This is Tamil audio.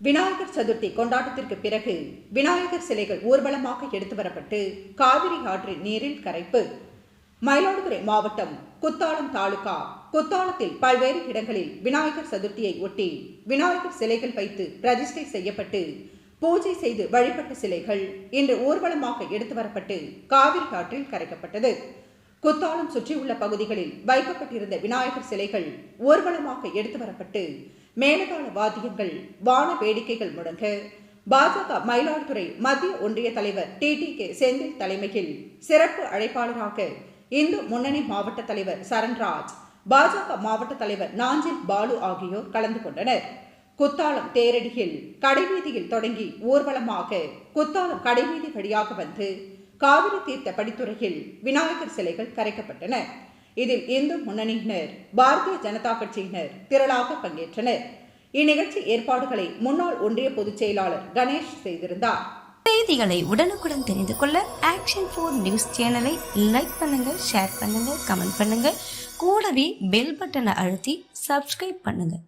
விநாயகர் சதுர்த்தி கொண்டாட்டத்திற்கு பிறகு விநாயகர் சிலைகள் ஊர்வலமாக எடுத்து வரப்பட்டு காவிரி ஆற்றின் நீரில் கரைப்பு. மயிலாடுதுறை மாவட்டம் குத்தாலம் தாலுகா குத்தாலத்தில் பல்வேறு இடங்களில் விநாயகர் சதுர்த்தியை ஒட்டி விநாயகர் சிலைகள் வைத்து பிரதிஷ்டை செய்யப்பட்டு பூஜை செய்து வழிபட்ட சிலைகள் இன்று ஊர்வலமாக எடுத்து வரப்பட்டு காவிரி ஆற்றில் கரைக்கப்பட்டது. குத்தாலம் சுற்றியுள்ள பகுதிகளில் வைக்கப்பட்டிருந்த விநாயகர் சிலைகள் ஊர்வலமாக எடுத்து வரப்பட்டு மேலதாள வாத்தியங்கள், வான வேடிக்கைகள் முழங்க பாஜக மயிலாடுதுறை மத்திய ஒன்றிய தலைவர் TTK செந்தில் தலைமையில் சிறப்பு அழைப்பாளராக இந்து முன்னணி மாவட்ட தலைவர் சரண்ராஜ், பாஜக மாவட்ட தலைவர் நாஞ்சில் பாலு ஆகியோர் கலந்து கொண்டனர். குத்தாலம் தேரடியில் கடைவீதியில் தொடங்கி ஊர்வலமாக குத்தாலம் கடைவீதி வழியாக வந்து காவிரி தீர்த்த படித்துறையில் விநாயகர் சிலைகள் கரைக்கப்பட்டன. இதில் இந்து முன்னணியினர், பாரதிய ஜனதா கட்சியினர் திரளாக பங்கேற்றனர். இந்நிகழ்ச்சி ஏற்பாடுகளை முன்னாள் ஒன்றிய பொதுச் செயலாளர் கணேஷ் செய்திருந்தார். செய்திகளை உடனுக்குடன் தெரிந்து கொள்ள ஆக்ஷன் 4 நியூஸ் சேனலை லைக் பண்ணுங்க, ஷேர் பண்ணுங்க, கமெண்ட் பண்ணுங்க. கூடவே பெல் பட்டனை அழுத்தி சப்ஸ்கிரைப் பண்ணுங்க.